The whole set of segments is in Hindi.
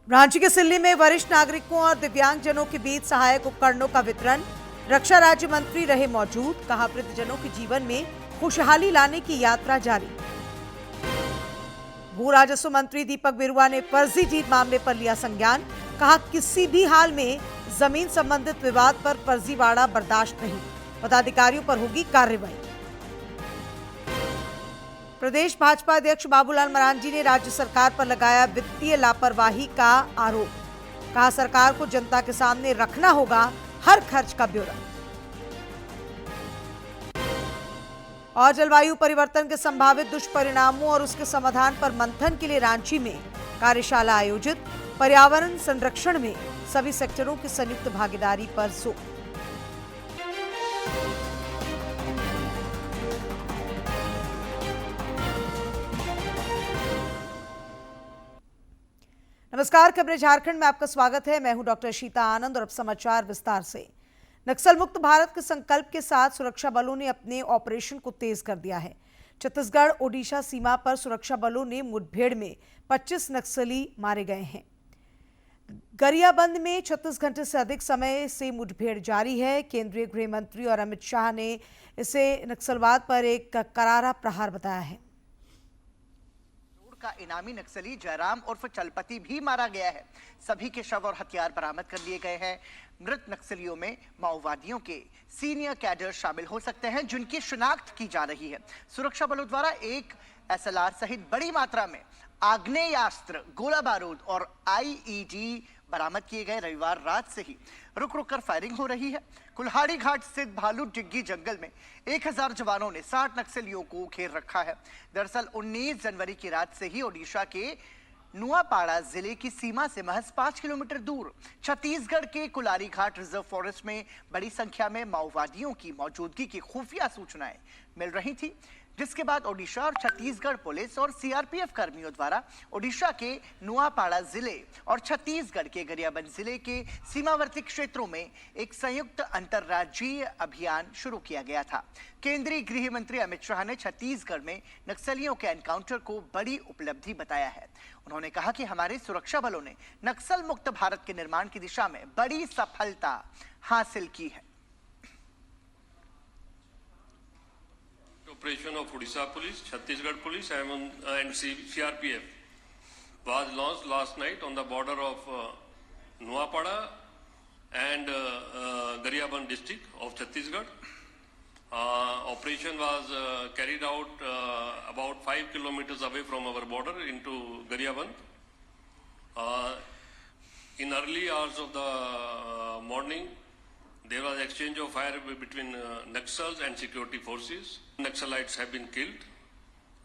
रांची के सिल्ली में वरिष्ठ नागरिकों और दिव्यांगजनों के बीच सहायक उपकरणों का वितरण। रक्षा राज्य मंत्री रहे मौजूद। कहा, वृद्धजनों के जीवन में खुशहाली लाने की यात्रा जारी। भू राजस्व मंत्री दीपक बिरुआ ने फर्जी डीड मामले पर लिया संज्ञान। कहा, किसी भी हाल में जमीन संबंधित विवाद पर फर्जीवाड़ा बर्दाश्त नहीं। पदाधिकारियों पर होगी कार्रवाई। प्रदेश भाजपा अध्यक्ष बाबूलाल मरांडी ने राज्य सरकार पर लगाया वित्तीय लापरवाही का आरोप। कहा, सरकार को जनता के सामने रखना होगा हर खर्च का ब्यौरा। और जलवायु परिवर्तन के संभावित दुष्परिणामों और उसके समाधान पर मंथन के लिए रांची में कार्यशाला आयोजित। पर्यावरण संरक्षण में सभी सेक्टरों की संयुक्त भागीदारी पर जोर। नमस्कार, खबरें झारखंड में आपका स्वागत है। मैं हूं डॉक्टर शीता आनंद और अब समाचार विस्तार से। नक्सल मुक्त भारत के संकल्प के साथ सुरक्षा बलों ने अपने ऑपरेशन को तेज कर दिया है। छत्तीसगढ़ ओडिशा सीमा पर सुरक्षा बलों ने मुठभेड़ में 25 नक्सली मारे गए हैं। गरियाबंद में 36 घंटे से अधिक समय से मुठभेड़ जारी है। केंद्रीय गृह मंत्री और अमित शाह ने इसे नक्सलवाद पर एक करारा प्रहार बताया है। का इनामी नक्सली जयराम उर्फ चलपति भी मारा गया है। सभी के शव और हथियार बरामद कर लिए गए हैं। मृत नक्सलियों में माओवादियों के सीनियर कैडर शामिल हो सकते हैं, जिनकी शिनाख्त की जा रही है। सुरक्षा बलों द्वारा एक एसएलआर सहित बड़ी मात्रा में आग्नेयास्त्र, गोला बारूद और आईईडी बरामद किए गए। रविवार रात से ही रुक रुक कर फायरिंग हो रही है। कुल्हाड़ी घाट स्थित भालू डिग्गी जंगल में 1000 जवानों ने 60 नक्सलियों को घेर रखा है। दरअसल 19 जनवरी की रात से ही ओडिशा के नुआपाड़ा जिले की सीमा से महज 5 किलोमीटर दूर छत्तीसगढ़ के कुल्हाड़ी घाट रिजर्व फॉरेस्ट में बड़ी संख्या में माओवादियों की मौजूदगी की खुफिया सूचनाएं मिल रही थी, जिसके बाद ओडिशा और छत्तीसगढ़ पुलिस और सीआरपीएफ कर्मियों द्वारा ओडिशा के नुआपाड़ा जिले और छत्तीसगढ़ के गरियाबंद जिले के सीमावर्ती क्षेत्रों में एक संयुक्त अंतर्राज्यीय अभियान शुरू किया गया था। केंद्रीय गृह मंत्री अमित शाह ने छत्तीसगढ़ में नक्सलियों के एनकाउंटर को बड़ी उपलब्धि बताया है। उन्होंने कहा कि हमारे सुरक्षा बलों ने नक्सल मुक्त भारत के निर्माण की दिशा में बड़ी सफलता हासिल की है। Operation of Odisha Police, Chhattisgarh Police and CRPF was launched last night on the border of Nuapada and Gariaband district of Chhattisgarh. Operation was carried out about 5 kilometers away from our border into Gariaband. In early hours of the morning, there was exchange of fire between Naxals and security forces. Naxalites have been killed.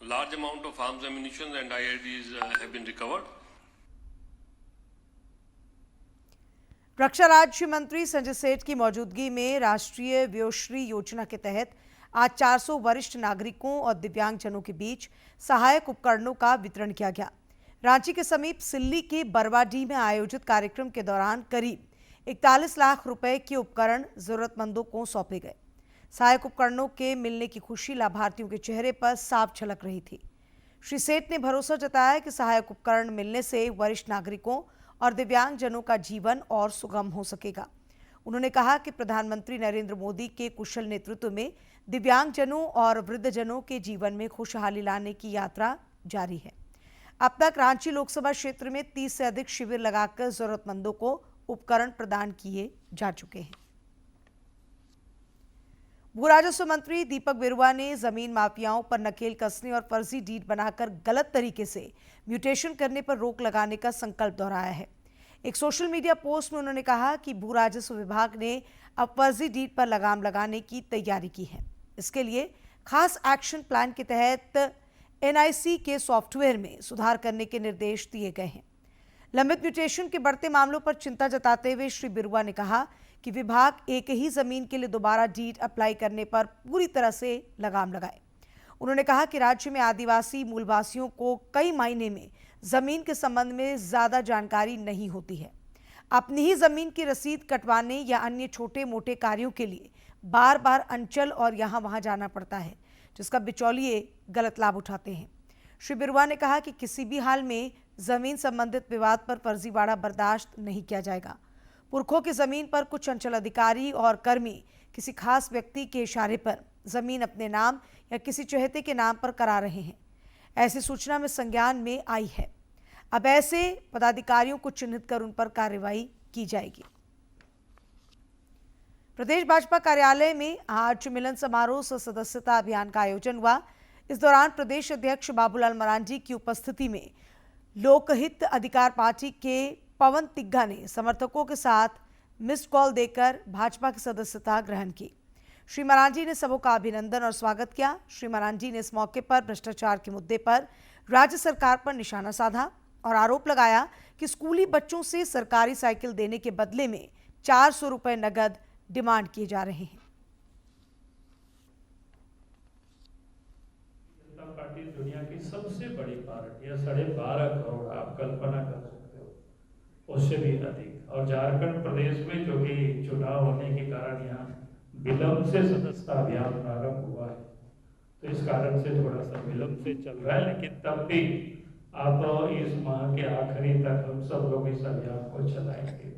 Large amount of arms, ammunition and IEDs have been recovered. रक्षा राज्य मंत्री संजय सेठ की मौजूदगी में राष्ट्रीय व्योश्री योजना के तहत आज 400 वरिष्ठ नागरिकों और दिव्यांगजनों के बीच सहायक उपकरणों का वितरण किया गया। रांची के समीप सिल्ली के बरवाडीह में आयोजित कार्यक्रम के दौरान करीब 41 लाख रुपए के उपकरण जरूरतमंदों को सौंपे गए। सहायक उपकरणों के मिलने की खुशी लाभार्थियों के चेहरे पर साफ झलक रही थी। श्री सेठ ने भरोसा जताया कि सहायक उपकरण मिलने से वरिष्ठ नागरिकों और दिव्यांगजनों का जीवन और सुगम हो सकेगा। उन्होंने कहा कि प्रधानमंत्री नरेंद्र मोदी के कुशल नेतृत्व में दिव्यांगजनों और वृद्धजनों के जीवन में खुशहाली लाने की यात्रा जारी है। अब तक रांची लोकसभा क्षेत्र में 30 से अधिक शिविर लगाकर जरूरतमंदों को उपकरण प्रदान किए जा चुके हैं। भू राजस्व मंत्री दीपक बिरुआ ने जमीन माफियाओं पर नकेल कसने और फर्जी डीड बनाकर गलत तरीके से म्यूटेशन करने पर रोक लगाने का संकल्प दोहराया है। एक सोशल मीडिया पोस्ट में उन्होंने कहा कि भू राजस्व विभाग ने अब फर्जी डीड पर लगाम लगाने की तैयारी की है। इसके लिए खास एक्शन प्लान के तहत एनआईसी के सॉफ्टवेयर में सुधार करने के निर्देश दिए गए हैं। लंबित म्यूटेशन के बढ़ते मामलों पर चिंता जताते हुए श्री बिरुआ ने कहा कि विभाग एक ही जमीन के लिए दोबारा डीड अप्लाई करने पर पूरी तरह से लगाम लगाए। उन्होंने कहा कि राज्य में आदिवासी मूलवासियों को कई मायने में जमीन के संबंध में ज्यादा जानकारी नहीं होती है। अपनी ही जमीन की रसीद कटवाने या अन्य छोटे मोटे कार्यों के लिए बार बार अंचल और यहाँ वहाँ जाना पड़ता है, जिसका बिचौलिए गलत लाभ उठाते हैं। श्री बिरुआ ने कहा कि किसी भी हाल में जमीन संबंधित विवाद पर फर्जीवाड़ा बर्दाश्त नहीं किया जाएगा। पुरखों की जमीन पर कुछ अंचल अधिकारी और कर्मी किसी खास व्यक्ति के इशारे पर जमीन अपने नाम या किसी चहेते के नाम पर करा रहे हैं, ऐसी सूचना में संज्ञान में आई है। अब ऐसे पदाधिकारियों को चिन्हित कर उन पर कार्रवाई की जाएगी। प्रदेश भाजपा कार्यालय में आज मिलन समारोह सह सदस्यता अभियान का आयोजन हुआ। इस दौरान प्रदेश अध्यक्ष बाबूलाल मरांडी की उपस्थिति में लोकहित अधिकार पार्टी के पवन तिग्गा ने समर्थकों के साथ मिस्ड कॉल देकर भाजपा की सदस्यता ग्रहण की। श्री मरांडी ने सबों का अभिनंदन और स्वागत किया। श्री मरांडी ने इस मौके पर भ्रष्टाचार के मुद्दे पर राज्य सरकार पर निशाना साधा और आरोप लगाया कि स्कूली बच्चों से सरकारी साइकिल देने के बदले में 400 रुपए नगद डिमांड किए जा रहे हैं। जनता पार्टी दुनिया की सबसे बड़ी पार्टी है, 12.5 करोड़, आप कल्पना कर सकते हो, उससे भी अधिक। और झारखंड प्रदेश में जो कि चुनाव होने के कारण यहाँ विलंब से सदस्यता अभियान प्रारंभ हुआ है, तो इस कारण से थोड़ा सा विलंब से चल रहा है, लेकिन तब भी आप इस माह के आखिरी तक हम सब लोग इस अभियान को चलाएंगे।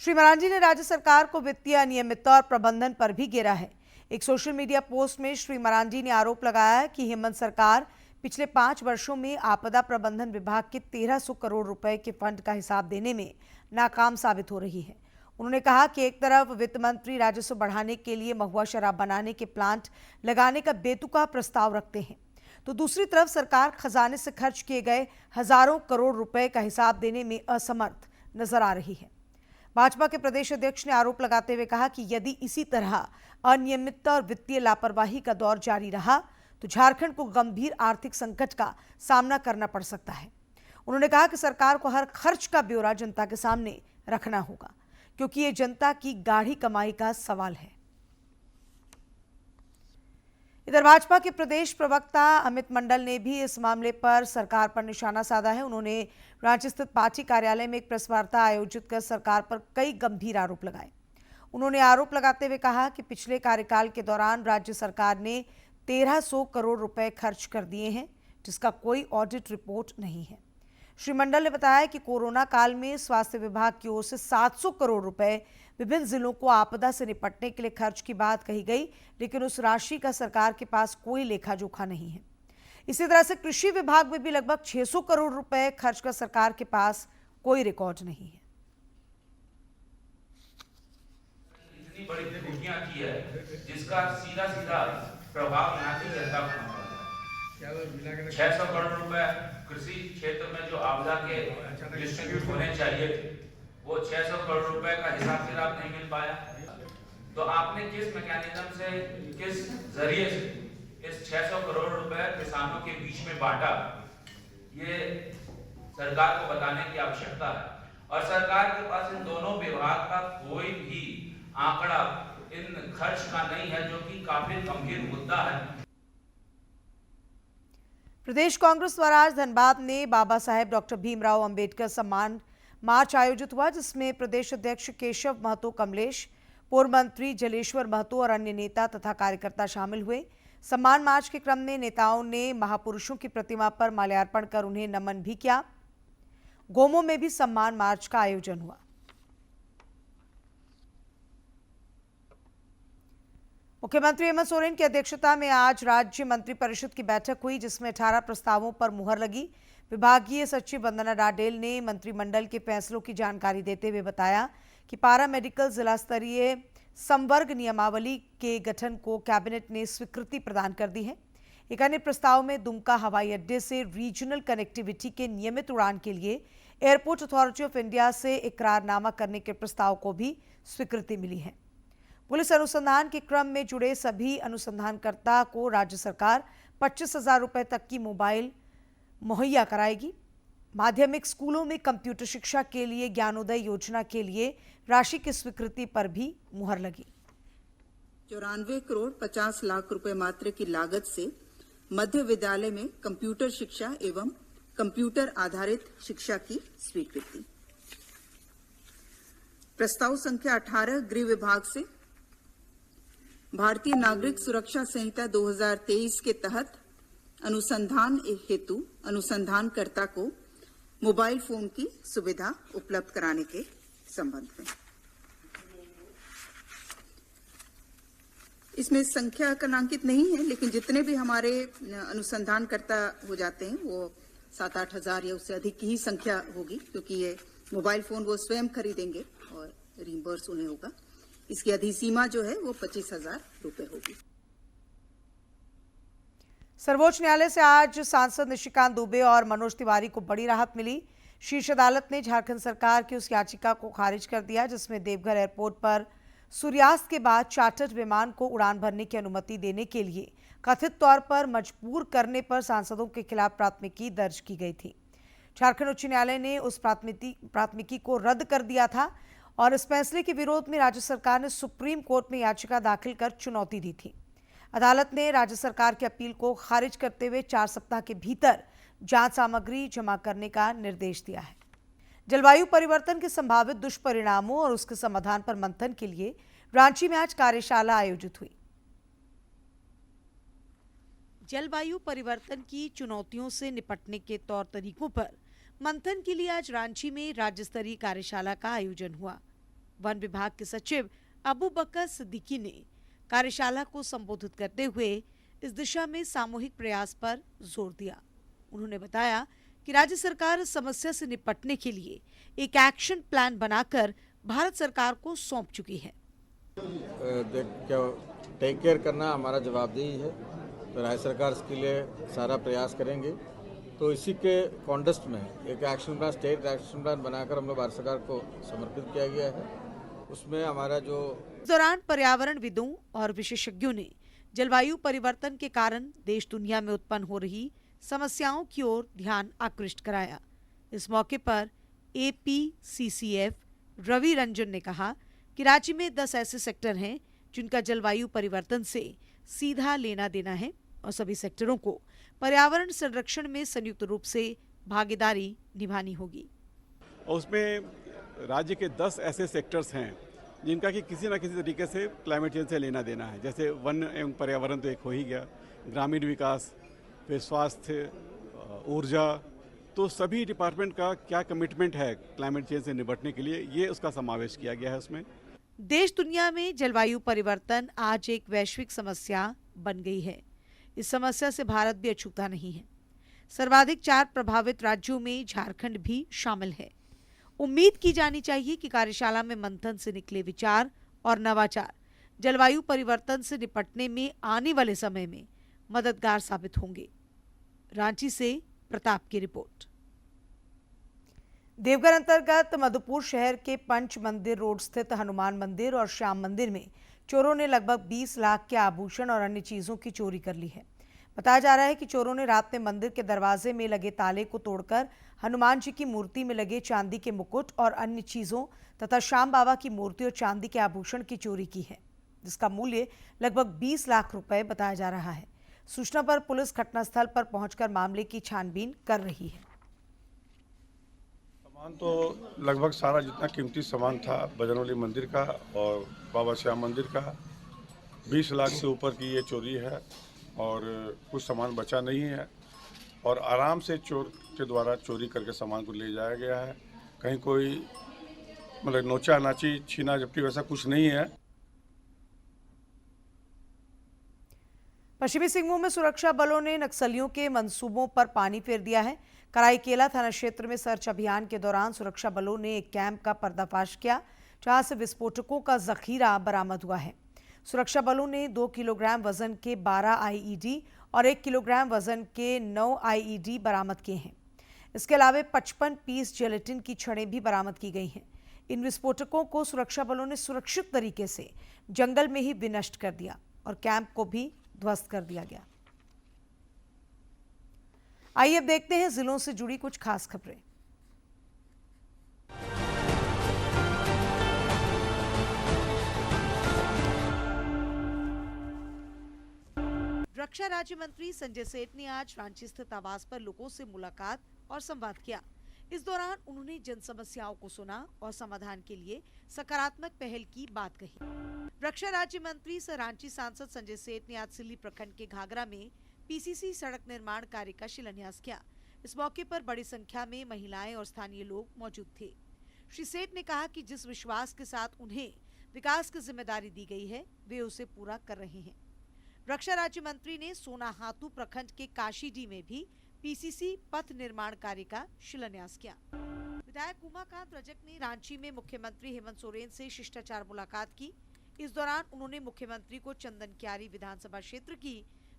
श्री मरांडी ने राज्य सरकार को वित्तीय अनियमितता और प्रबंधन पर भी घेरा है। एक सोशल मीडिया पोस्ट में श्री मरांडी ने आरोप लगाया कि हेमंत सरकार पिछले 5 वर्षों में आपदा प्रबंधन विभाग के 1300 करोड़ रुपए के फंड का हिसाब देने में नाकाम साबित हो रही है। उन्होंने कहा कि एक तरफ वित्त मंत्री राजस्व बढ़ाने के लिए महुआ शराब बनाने के प्लांट लगाने का बेतुका प्रस्ताव रखते हैं, तो दूसरी तरफ सरकार खजाने से खर्च किए गए हजारों करोड़ रुपए का हिसाब देने में असमर्थ नजर आ रही है। भाजपा के प्रदेश अध्यक्ष ने आरोप लगाते हुए कहा कि यदि इसी तरह अनियमितता और वित्तीय लापरवाही का दौर जारी रहा तो झारखंड को गंभीर आर्थिक संकट का सामना करना पड़ सकता है। उन्होंने कहा कि सरकार को हर खर्च का ब्यौरा जनता के सामने रखना होगा, क्योंकि ये जनता की गाढ़ी कमाई का सवाल है। इधर भाजपा के प्रदेश प्रवक्ता अमित मंडल ने भी इस मामले पर सरकार पर निशाना साधा है। उन्होंने रांची स्थित पार्टी कार्यालय में एक प्रेस वार्ता आयोजित कर सरकार पर कई गंभीर आरोप लगाए। उन्होंने आरोप लगाते हुए कहा कि पिछले कार्यकाल के दौरान राज्य सरकार ने 1300 करोड़ रुपए खर्च कर दिए हैं, जिसका कोई ऑडिट रिपोर्ट नहीं है। श्री मंडल ने बताया कि कोरोना काल में स्वास्थ्य विभाग की ओर से 700 करोड़ रुपए विभिन्न जिलों को आपदा से निपटने के लिए खर्च की बात कही गई, लेकिन उस राशि का सरकार के पास कोई लेखा जोखा नहीं है। इसी तरह से कृषि विभाग में भी लगभग 600 करोड़ रुपए खर्च का सरकार के पास कोई रिकॉर्ड नहीं है। इतनी बड़ी त्रुटियां की है जिसका सीधा सीधा प्रभाव यहाँ की जनता को पड़ता है। 600 करोड़ रुपए कृषि क्षेत्र में जो आपदा के डिस्ट्रीब्यूट होने चाहिए थे, वो 600 करोड़ रुपए का हिसाब किताब नहीं मिल पाया। तो आपने किस मैकेनिज्म से, किस जरिए से इस 600 करोड़ रुपए किसानों के बीच में बांटा, ये सरकार को बताने की आवश्यकता है। और सरकार के पास इन दोनों विभाग का कोई भी आंकड़ा इन खर्च का नहीं है, जो कि काफी गंभीर मुद्दा है। प्रदेश कांग्रेस द्वारा आज धनबाद में बाबा साहेब डॉक्टर भीमराव अंबेडकर सम्मान मार्च आयोजित हुआ, जिसमें प्रदेश अध्यक्ष केशव महतो कमलेश, पूर्व मंत्री जलेश्वर महतो और अन्य नेता तथा कार्यकर्ता शामिल हुए। सम्मान मार्च के क्रम में नेताओं ने महापुरुषों की प्रतिमा पर माल्यार्पण कर उन्हें नमन भी किया। गोमो में भी सम्मान मार्च का आयोजन हुआ। मुख्यमंत्री हेमंत सोरेन की अध्यक्षता में आज राज्य मंत्रिपरिषद की बैठक हुई, जिसमें 18 प्रस्तावों पर मुहर लगी। विभागीय सचिव वंदना डाडेल ने मंत्रिमंडल के फैसलों की जानकारी देते हुए बताया कि पारा मेडिकल जिला स्तरीय संवर्ग नियमावली के गठन को कैबिनेट ने स्वीकृति प्रदान कर दी है। एक अन्य प्रस्ताव में दुमका हवाई अड्डे से रीजनल कनेक्टिविटी के नियमित उड़ान के लिए एयरपोर्ट अथॉरिटी ऑफ इंडिया से इकरारनामा करने के प्रस्ताव को भी स्वीकृति मिली है। पुलिस अनुसंधान के क्रम में जुड़े सभी अनुसंधानकर्ता को राज्य सरकार 25,000 रुपए तक की मोबाइल मुहैया कराएगी। माध्यमिक स्कूलों में कंप्यूटर शिक्षा के लिए ज्ञानोदय योजना के लिए राशि की स्वीकृति पर भी मुहर लगी। 94 करोड़ 50 लाख रुपए मात्र की लागत से मध्य विद्यालय में कंप्यूटर शिक्षा एवं कंप्यूटर आधारित शिक्षा की स्वीकृति। प्रस्ताव संख्या 18 गृह विभाग से भारतीय नागरिक सुरक्षा संहिता 2023 के तहत अनुसंधान हेतु अनुसंधानकर्ता को मोबाइल फोन की सुविधा उपलब्ध कराने के संबंध में। इसमें संख्या कनांकित नहीं है, लेकिन जितने भी हमारे अनुसंधानकर्ता हो जाते हैं वो 7-8 हजार या उससे अधिक की ही संख्या होगी, क्योंकि ये मोबाइल फोन वो स्वयं खरीदेंगे और रिम्बर्स उन्हें होगा। इसकी अधिसीमा जो है वो 25,000 रुपए होगी। सर्वोच्च न्यायालय से आज सांसद निशिकांत दुबे और मनोज तिवारी को बड़ी राहत मिली। शीर्ष अदालत ने झारखंड सरकार की उस याचिका को खारिज कर दिया जिसमें देवघर एयरपोर्ट पर सूर्यास्त के बाद चार्टर्ड विमान को उड़ान भरने की अनुमति देने के लिए कथित तौर पर मजबूर करने पर सांसदों के खिलाफ प्राथमिकी दर्ज की गई थी। झारखंड उच्च न्यायालय ने उस प्राथमिकी को रद्द कर दिया था और इस फैसले के विरोध में राज्य सरकार ने सुप्रीम कोर्ट में याचिका दाखिल कर चुनौती दी थी। अदालत ने राज्य सरकार की अपील को खारिज करते हुए 4 सप्ताह के भीतर जांच सामग्री जमा करने का निर्देश दिया है। जलवायु परिवर्तन के संभावित दुष्परिणामों और उसके समाधान पर मंथन के लिए रांची में आज कार्यशाला आयोजित हुई। जलवायु परिवर्तन की चुनौतियों से निपटने के तौर तरीकों पर मंथन के लिए आज रांची में राज्य स्तरीय कार्यशाला का आयोजन हुआ। वन विभाग के सचिव अबू बकर सिद्दीकी ने कार्यशाला को संबोधित करते हुए इस दिशा में सामूहिक प्रयास पर जोर दिया। उन्होंने बताया कि राज्य सरकार इस समस्या से निपटने के लिए एक एक्शन प्लान बनाकर भारत सरकार को सौंप चुकी है। टेक केयर करना हमारा जवाबदेही है, तो राज्य सरकार इसके लिए सारा प्रयास करेंगे। तो इसी के कॉन्टेक्स्ट में एक action plan, state action plan बनाकर हम लोग भारत सरकार को समर्पित किया गया है। उसमें हमारा जो इस दौरान पर्यावरणविदों और विशेषज्ञों ने जलवायु परिवर्तन के कारण देश दुनिया में उत्पन्न हो रही समस्याओं की ओर ध्यान आकृष्ट कराया। इस मौके पर APCCF रवि रंजन ने कहा कि राज्य में 10 ऐसे सेक्टर हैं जिनका जलवायु परिवर्तन से सीधा लेना देना है और सभी सेक्टरों को पर्यावरण संरक्षण में संयुक्त रूप से भागीदारी निभानी होगी। उसमें राज्य के 10 ऐसे सेक्टर्स हैं जिनका कि किसी न किसी तरीके से क्लाइमेट चेंज से लेना देना है। जैसे वन एवं पर्यावरण तो एक हो ही गया, ग्रामीण विकास, फिर स्वास्थ्य, ऊर्जा, तो सभी डिपार्टमेंट का क्या कमिटमेंट है क्लाइमेट चेंज से निपटने के लिए, ये उसका समावेश किया गया है उसमें। देश दुनिया में जलवायु परिवर्तन आज एक वैश्विक समस्या बन गई है। इस समस्या से भारत भी अछूता नहीं है। सर्वाधिक 4 प्रभावित राज्यों में झारखंड भी शामिल है। उम्मीद की जानी चाहिए कि कार्यशाला में मंथन से निकले विचार और नवाचार जलवायु परिवर्तन से निपटने में आने वाले समय में मददगार साबित होंगे। रांची से प्रताप की रिपोर्ट। देवघर अंतर्गत मधुपुर शहर के पंच मंदिर रोड स्थित हनुमान मंदिर और श्याम मंदिर में चोरों ने लगभग 20 लाख के आभूषण और अन्य चीजों की चोरी कर ली है। बताया जा रहा है कि चोरों ने रात में मंदिर के दरवाजे में लगे ताले को तोड़कर हनुमान जी की मूर्ति में लगे चांदी के मुकुट और अन्य चीजों तथा श्याम बाबा की मूर्ति और चांदी के आभूषण की चोरी की है, जिसका मूल्य लगभग 20 लाख रुपए बताया जा रहा है। सूचना पर पुलिस घटनास्थल पर पहुंचकर मामले की छानबीन कर रही है। सामान तो लगभग सारा जितना कीमती सामान था बजरंगबली मंदिर का और बाबा श्याम मंदिर का 20 लाख से ऊपर की ये चोरी है और कुछ सामान बचा नहीं है और आराम से चोर के द्वारा चोरी करके सामान को ले जाया गया है। कहीं कोई मतलब नोचा नाची छीना झपटी वैसा कुछ नहीं है। पश्चिमी सिंहभूम में सुरक्षा बलों ने नक्सलियों के मंसूबों पर पानी फेर दिया है। कराईकेला थाना क्षेत्र में सर्च अभियान के दौरान सुरक्षा बलों ने एक कैंप का पर्दाफाश किया जहां से विस्फोटकों का जखीरा बरामद हुआ है। सुरक्षा बलों ने 2 किलोग्राम वजन के 12 IED और 1 किलोग्राम वजन के 9 IED बरामद किए हैं। इसके अलावा 55 पीस जेलेटिन की छड़ें भी बरामद की गई हैं। इन विस्फोटकों को सुरक्षा बलों ने सुरक्षित तरीके से जंगल में ही विनष्ट कर दिया और कैंप को भी ध्वस्त कर दिया गया। आइए अब देखते हैं जिलों से जुड़ी कुछ खास खबरें। रक्षा राज्य मंत्री संजय सेठ ने आज रांची स्थित आवास पर लोगों से मुलाकात और संवाद किया। इस दौरान उन्होंने जन समस्याओं को सुना और समाधान के लिए सकारात्मक पहल की बात कही। रक्षा राज्य मंत्री सह रांची सांसद संजय सेठ ने आज सिल्ली प्रखंड के घाघरा में पीसीसी सड़क निर्माण कार्य का शिलान्यास किया। इस मौके पर बड़ी संख्या में महिलाएं और स्थानीय लोग मौजूद थे। श्री सेठ ने कहा कि जिस विश्वास के साथ उन्हें विकास की जिम्मेदारी दी गई है, वे उसे पूरा कर रहे हैं। रक्षा राज्य मंत्री ने सोनाहातू प्रखंड के काशीडीह में भी पीसीसी पथ निर्माण कार्य का शिलान्यास किया। विधायक उमाकांत रजक ने रांची में मुख्यमंत्री हेमंत सोरेन से शिष्टाचार मुलाकात की। इस दौरान उन्होंने मुख्यमंत्री को चंदन क्यारी विधानसभा क्षेत्र की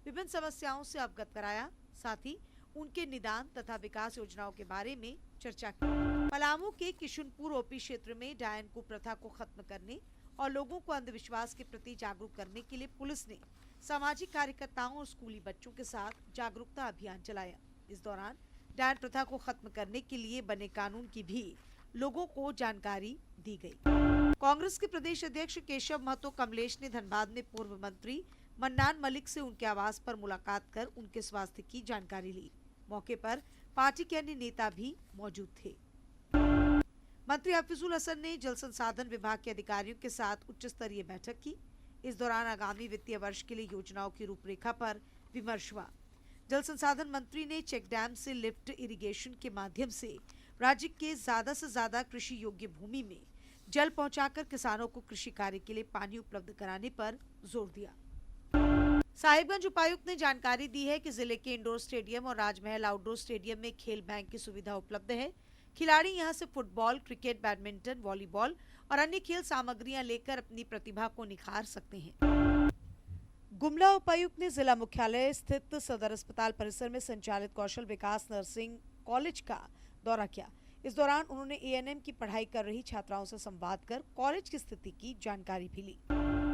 विभिन्न समस्याओं से अवगत कराया, साथ ही उनके निदान तथा विकास योजनाओं के बारे में चर्चा की। पलामू के किशुनपुर ओपी क्षेत्र में डायन कुप्रथा को खत्म करने और लोगों को अंधविश्वास के प्रति जागरूक करने के लिए पुलिस ने सामाजिक कार्यकर्ताओं और स्कूली बच्चों के साथ जागरूकता अभियान चलाया। इस दौरान डायन प्रथा को खत्म करने के लिए बने कानून की भी लोगों को जानकारी दी गई। कांग्रेस के प्रदेश अध्यक्ष केशव महतो कमलेश ने धनबाद में पूर्व मंत्री मन्नान मलिक से उनके आवास पर मुलाकात कर उनके स्वास्थ्य की जानकारी ली। मौके पर पार्टी के अन्य नेता भी मौजूद थे। मंत्री हफीजुल हसन ने जल संसाधन विभाग के अधिकारियों के साथ उच्च स्तरीय बैठक की। इस दौरान आगामी वित्तीय वर्ष के लिए योजनाओं की रूपरेखा पर विमर्श हुआ। जल संसाधन मंत्री ने चेक डैम से लिफ्ट इरिगेशन के माध्यम से राज्य के ज्यादा से ज्यादा कृषि योग्य भूमि में जल पहुंचाकर किसानों को कृषि कार्य के लिए पानी उपलब्ध कराने पर जोर दिया। साहिबगंज उपायुक्त ने जानकारी दी है कि जिले के इंडोर स्टेडियम और राजमहल आउटडोर स्टेडियम में खेल बैंक की सुविधा उपलब्ध है। खिलाड़ी यहां से फुटबॉल, क्रिकेट, बैडमिंटन, वॉलीबॉल और अन्य खेल सामग्रियां लेकर अपनी प्रतिभा को निखार सकते हैं। गुमला उपायुक्त ने जिला मुख्यालय स्थित सदर अस्पताल परिसर में संचालित कौशल विकास नर्सिंग कॉलेज का दौरा किया। इस दौरान उन्होंने एएनएम की पढ़ाई कर रही छात्राओं से संवाद कर कॉलेज की स्थिति की जानकारी भी ली।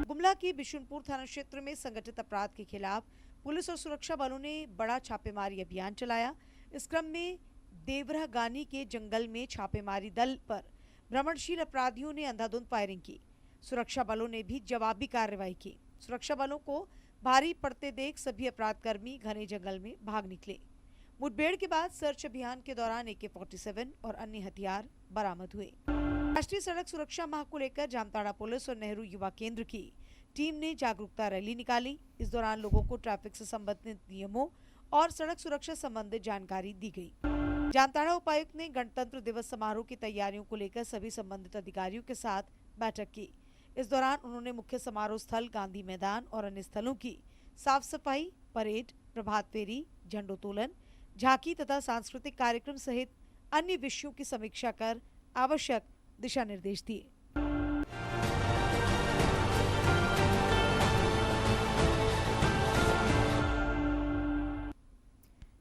गुमला के बिशुनपुर थाना क्षेत्र में संगठित अपराध के खिलाफ पुलिस और सुरक्षा बलों ने बड़ा छापेमारी अभियान चलाया। इस क्रम में देवरा गानी के जंगल में छापेमारी दल पर भ्रमणशील अपराधियों ने अंधाधुंध फायरिंग की। सुरक्षा बलों ने भी जवाबी कार्रवाई की। सुरक्षा बलों को भारी पड़ते देख सभी अपराधकर्मी घने जंगल में भाग निकले। मुठभेड़ के बाद सर्च अभियान के दौरान AK-47 और अन्य हथियार बरामद हुए। राष्ट्रीय सड़क सुरक्षा माह को लेकर जामताड़ा पुलिस और नेहरू युवा केंद्र की टीम ने जागरूकता रैली निकाली। इस दौरान लोगों को ट्रैफिक से संबंधित नियमों और सड़क सुरक्षा संबंधित जानकारी दी गई। जामताड़ा उपायुक्त ने गणतंत्र दिवस समारोह की तैयारियों को लेकर सभी संबंधित अधिकारियों के साथ बैठक की। इस दौरान उन्होंने मुख्य समारोह स्थल गांधी मैदान और अन्य स्थलों की साफ सफाई, परेड, प्रभात फेरी, झंडोत्तोलन, झांकी तथा सांस्कृतिक कार्यक्रम सहित अन्य विषयों की समीक्षा कर आवश्यक दिशा निर्देश दिए।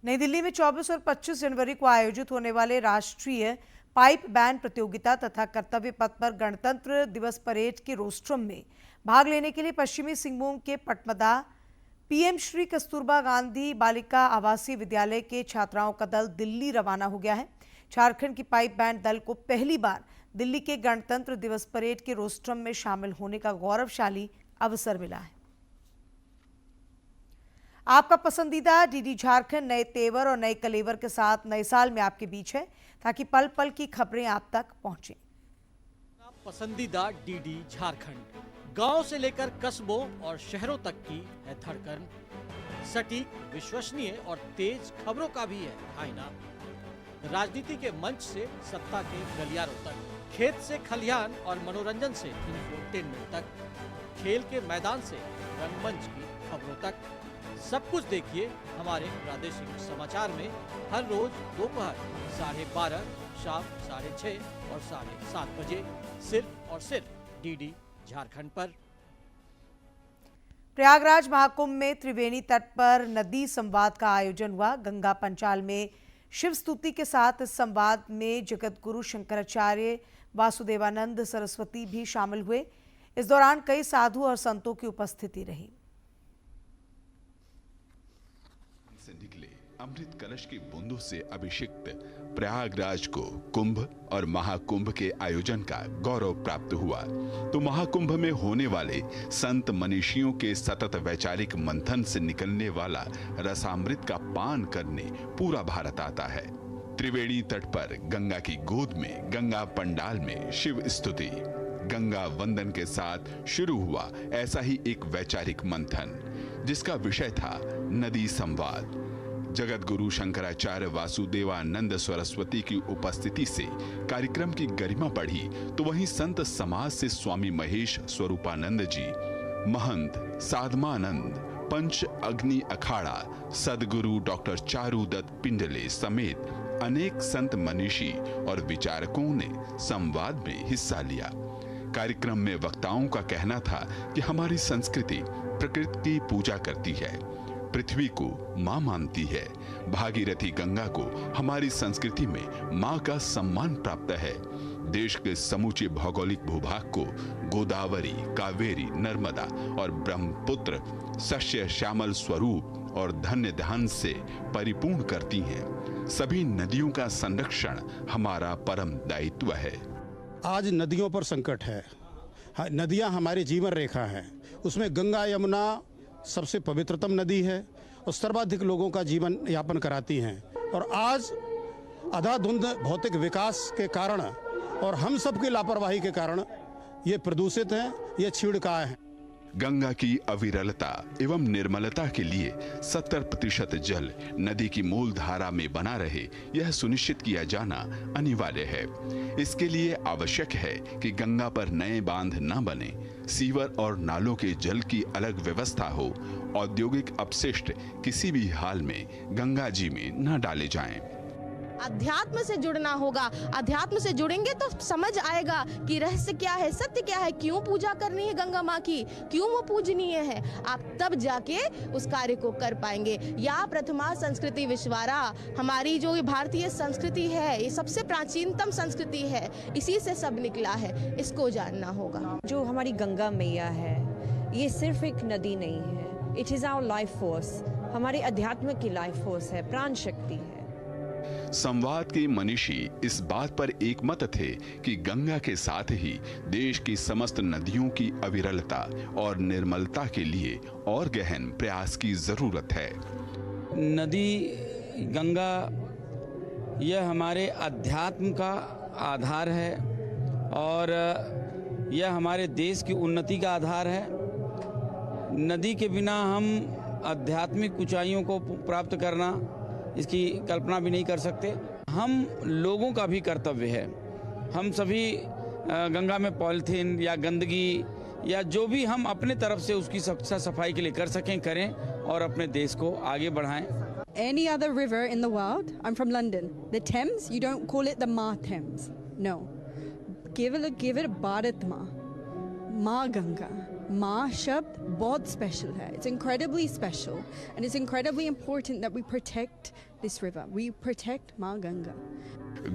नई दिल्ली में 24 और 25 जनवरी को आयोजित होने वाले राष्ट्रीय पाइप बैंड प्रतियोगिता तथा कर्तव्य पथ पर गणतंत्र दिवस परेड के रोस्ट्रम में भाग लेने के लिए पश्चिमी सिंहभूम के पटमदा पीएम श्री कस्तूरबा गांधी बालिका आवासीय विद्यालय के छात्राओं का दल दिल्ली रवाना हो गया है। झारखंड की पाइप बैंड दल को पहली बार दिल्ली के गणतंत्र दिवस परेड के रोस्ट्रम में शामिल होने का गौरवशाली अवसर मिला है। आपका पसंदीदा डीडी झारखंड नए तेवर और नए कलेवर के साथ नए साल में आपके बीच है, ताकि पल पल की खबरें आप तक पहुंचे। पसंदीदा डीडी झारखंड गांव से लेकर कस्बों और शहरों तक की है धड़कन। सटीक, विश्वसनीय और तेज खबरों का भी है आईना। राजनीति के मंच से सत्ता के गलियारों तक, खेत से खलिहान और मनोरंजन से इंफोटेनमेंट तक, खेल के मैदान से रंगमंच की खबरों तक, सब कुछ देखिए हमारे प्रादेशिक समाचार में हर रोज दोपहर 12:30, शाम 6:30 और 7:30 बजे, सिर्फ और सिर्फ डीडी झारखंड पर। प्रयागराज महाकुंभ में त्रिवेणी तट पर नदी संवाद का आयोजन हुआ। गंगा पंचाल में शिव स्तुति के साथ इस संवाद में जगत गुरु शंकराचार्य वासुदेवानंद सरस्वती भी शामिल हुए। इस दौरान कई साधु और संतों की उपस्थिति रही। से निकले अमृत कलश की बूंदों से अभिषिक्त प्रयागराज को कुंभ और महाकुंभ के आयोजन का गौरव प्राप्त हुआ, तो महाकुंभ में होने वाले संत मनीषियों के सतत वैचारिक मंथन से निकलने वाला रसामृत का पान करने पूरा भारत आता है। त्रिवेणी तट पर गंगा की गोद में गंगा पंडाल में शिव स्तुति, गंगा वंदन के साथ शुरू हुआ ऐसा ही एक वैचारिक मंथन, जिसका विषय था नदी संवाद। जगत गुरु शंकराचार्य वासुदेवानंद सरस्वती की उपस्थिति से कार्यक्रम की गरिमा बढ़ी, तो वहीं संत समाज से स्वामी महेश स्वरूपानंद जी, महंत साधमानंद, पंच अग्नि अखाड़ा सदगुरु डॉक्टर चारुदत्त पिंडले समेत अनेक संत मनीषी और विचारकों ने संवाद में हिस्सा लिया। कार्यक्रम में वक्ताओं का कहना था कि हमारी संस्कृति प्रकृति की पूजा करती है, पृथ्वी को मां मानती है, भागीरथी गंगा को हमारी संस्कृति में मां का सम्मान प्राप्त है। देश के समूचे भौगोलिक भूभाग को गोदावरी, कावेरी, नर्मदा और ब्रह्मपुत्र सस्य श्यामल स्वरूप और धन्य ध्यान से परिपूर्ण करती हैं। सभी नदियों का संरक्षण हमारा परम दायित्व है। आज नदियों पर संकट है। नदियां हमारी जीवन रेखा है। उसमें गंगा यमुना सबसे पवित्रतम नदी है और सर्वाधिक लोगों का जीवन यापन कराती हैं। और आज अंधाधुंध भौतिक विकास के कारण और हम सब की लापरवाही के कारण ये प्रदूषित हैं, ये छिड़काव हैं। गंगा की अविरलता एवं निर्मलता के लिए 70% जल नदी की मूल धारा में बना रहे, यह सुनिश्चित किया जाना अनिवार्य है। इसके लिए आवश्यक है कि गंगा पर नए बांध न बने, सीवर और नालों के जल की अलग व्यवस्था हो, औद्योगिक अपशिष्ट किसी भी हाल में गंगा जी में न डाले जाएं। अध्यात्म से जुड़ना होगा। अध्यात्म से जुड़ेंगे तो समझ आएगा कि रहस्य क्या है, सत्य क्या है, क्यों पूजा करनी है गंगा माँ की, क्यों वो पूजनीय है। आप तब जाके उस कार्य को कर पाएंगे। या प्रथमा संस्कृति विश्वारा, हमारी जो भारतीय संस्कृति है ये सबसे प्राचीनतम संस्कृति है, इसी से सब निकला है, इसको जानना होगा। जो हमारी गंगा मैया है ये सिर्फ एक नदी नहीं है, it is our life force, हमारे अध्यात्म की लाइफ फोर्स है, प्राण शक्ति है। संवाद के मनीषी इस बात पर एकमत थे कि गंगा के साथ ही देश की समस्त नदियों की अविरलता और निर्मलता के लिए और गहन प्रयास की जरूरत है। नदी गंगा यह हमारे अध्यात्म का आधार है और यह हमारे देश की उन्नति का आधार है। नदी के बिना हम आध्यात्मिक ऊंचाइयों को प्राप्त करना, इसकी कल्पना भी नहीं कर सकते। हम लोगों का भी कर्तव्य है, हम सभी गंगा में पॉलिथीन या गंदगी या जो भी हम अपने तरफ से उसकी सफाई के लिए कर सकें करें और अपने देश को आगे बढ़ाएं। Any other river in the world, I'm from London, the Thames, you don't call it the Ma Thames, no. Give it Bharat Ma, Ma Ganga. माँ शब्द बहुत स्पेशल है, it's incredibly special and it's incredibly important that we protect this river, we protect माँ गंगा।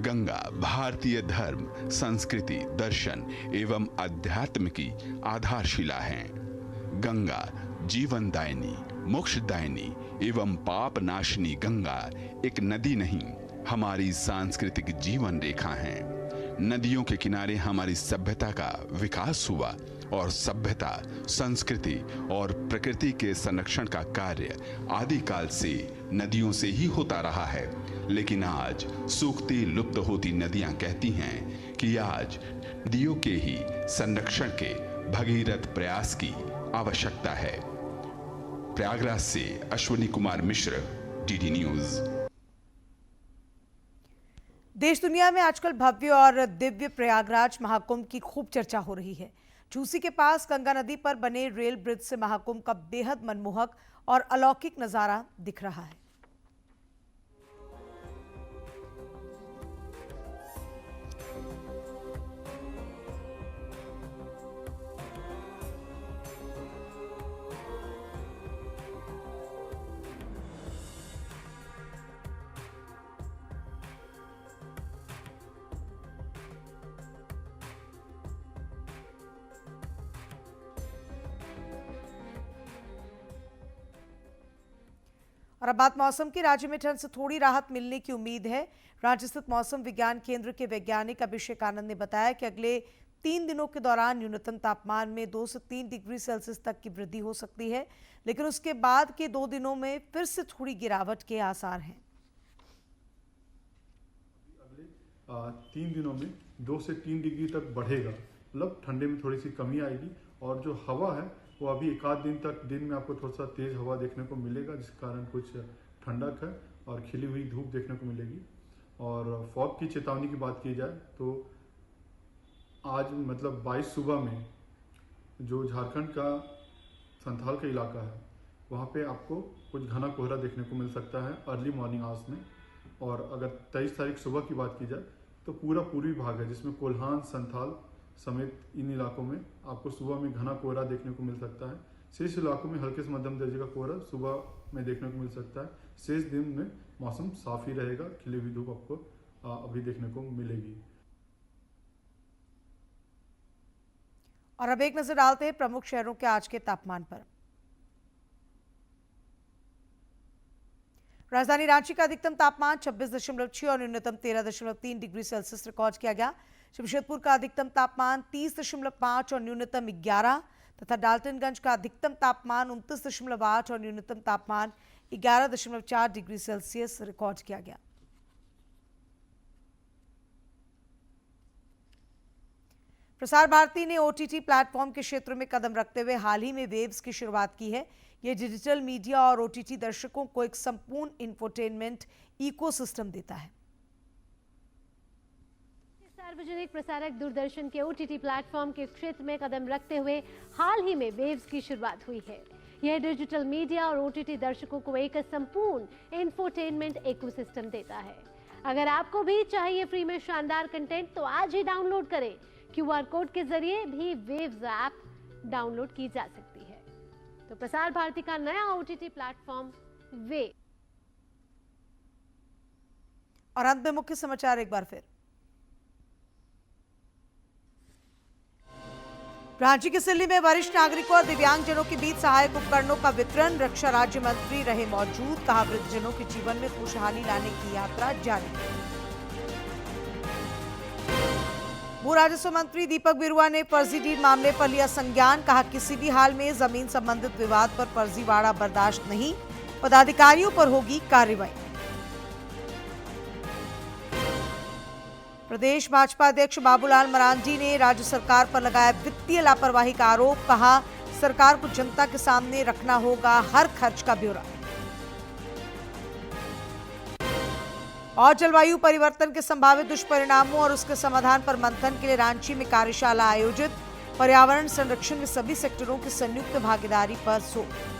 गंगा भारतीय धर्म, संस्कृति, दर्शन एवं अध्यात्म की आधारशिला है। गंगा जीवनदायिनी, मोक्षदायिनी एवं पाप नाशनी गंगा एक नदी नहीं, हमारी सांस्कृतिक जीवन रेखा है। नदियों के किनारे हमारी सभ्यता का विकास हुआ और सभ्यता, संस्कृति और प्रकृति के संरक्षण का कार्य आदिकाल से नदियों से ही होता रहा है। लेकिन आज सूखती लुप्त होती नदियां कहती हैं कि आज नदियों के ही संरक्षण के भगीरथ प्रयास की आवश्यकता है। प्रयागराज से अश्विनी कुमार मिश्र, डीडी न्यूज। देश दुनिया में आजकल भव्य और दिव्य प्रयागराज महाकुंभ की खूब चर्चा हो रही है। झूसी के पास गंगा नदी पर बने रेल ब्रिज से महाकुंभ का बेहद मनमोहक और अलौकिक नजारा दिख रहा है। और अब बात मौसम की। राज्य में ठंड से थोड़ी राहत मिलने की उम्मीद है। रांची स्थित मौसम विज्ञान केंद्र के वैज्ञानिक अभिषेक आनंद ने बताया कि अगले 3 दिनों के दौरान न्यूनतम तापमान में 2 से 3 डिग्री सेल्सियस तक की वृद्धि हो सकती है, लेकिन उसके बाद के 2 दिनों में फिर से थोड़ी गिरावट के आसार हैं। अगले 3 दिनों में 2 से 3 डिग्री तक बढ़ेगा, मतलब ठंडे में थोड़ी सी कमी आएगी और जो हवा है वो अभी एक आध दिन तक दिन में आपको थोड़ा सा तेज़ हवा देखने को मिलेगा, जिस कारण कुछ ठंडक है और खिली हुई धूप देखने को मिलेगी। और फॉग की चेतावनी की बात की जाए तो आज मतलब 22 सुबह में जो झारखंड का संथाल का इलाका है वहाँ पे आपको कुछ घना कोहरा देखने को मिल सकता है अर्ली मॉर्निंग आवर्स में। और अगर 23 तारीख सुबह की बात की जाए तो पूरा पूर्वी भाग है जिसमें कोल्हान, संथाल समेत इन इलाकों में आपको सुबह में घना कोहरा देखने को मिल सकता है। शेष इलाकों में हल्के से मध्यम दर्जे का कोहरा सुबह में देखने को मिल सकता है। शेष दिन में मौसम साफ ही रहेगा, खिली हुई धूप आपको अभी देखने को मिलेगी। और अब एक नजर डालते हैं प्रमुख शहरों के आज के तापमान पर। राजधानी रांची का अधिकतम तापमान 26.6 और न्यूनतम 13.3 डिग्री सेल्सियस रिकॉर्ड किया गया। जमशेदपुर का अधिकतम तापमान 30.5 और न्यूनतम 11 तथा डाल्टनगंज का अधिकतम तापमान 29.8 और न्यूनतम तापमान 11.4 डिग्री सेल्सियस रिकॉर्ड किया गया। प्रसार भारती ने ओटीटी प्लेटफॉर्म के क्षेत्र में कदम रखते हुए हाल ही में वेव्स की शुरुआत की है। यह डिजिटल मीडिया और ओटीटी दर्शकों को एक संपूर्ण इंफोटेनमेंट इकोसिस्टम देता है। सार्वजनिक प्रसारक दूरदर्शन के ओटीटी प्लेटफॉर्म के क्षेत्र में कदम रखते हुए हाल ही में वेव्स की शुरुआत हुई है। यह डिजिटल मीडिया और ओटीटी दर्शकों को एक संपूर्ण इंफोटेनमेंट इकोसिस्टम देता है। अगर आपको भी चाहिए फ्री में शानदार कंटेंट तो आज ही डाउनलोड करें। क्यूआर कोड के जरिए भी वेव्स ऐप डाउनलोड की जा सकती है। तो प्रसार भारती का नया ओटीटी प्लेटफॉर्म वेव। और अंत में मुख्य समाचार एक बार फिर। रांची के सिल्ली में वरिष्ठ नागरिकों और दिव्यांगजनों के बीच सहायक उपकरणों का वितरण। रक्षा राज्य मंत्री रहे मौजूद, कहा वृद्धजनों के जीवन में खुशहाली लाने की यात्रा जारी। भू राजस्व मंत्री दीपक बिरुआ ने फर्जी डीड मामले पर लिया संज्ञान, कहा किसी भी हाल में जमीन संबंधित विवाद पर फर्जीवाड़ा बर्दाश्त नहीं, पदाधिकारियों पर होगी कार्रवाई। प्रदेश भाजपा अध्यक्ष बाबूलाल मरांडी ने राज्य सरकार पर लगाया वित्तीय लापरवाही का आरोप, कहा सरकार को जनता के सामने रखना होगा हर खर्च का ब्यौरा। और जलवायु परिवर्तन के संभावित दुष्परिणामों और उसके समाधान पर मंथन के लिए रांची में कार्यशाला आयोजित। पर्यावरण संरक्षण में सभी सेक्टरों की संयुक्त भागीदारी पर जोर।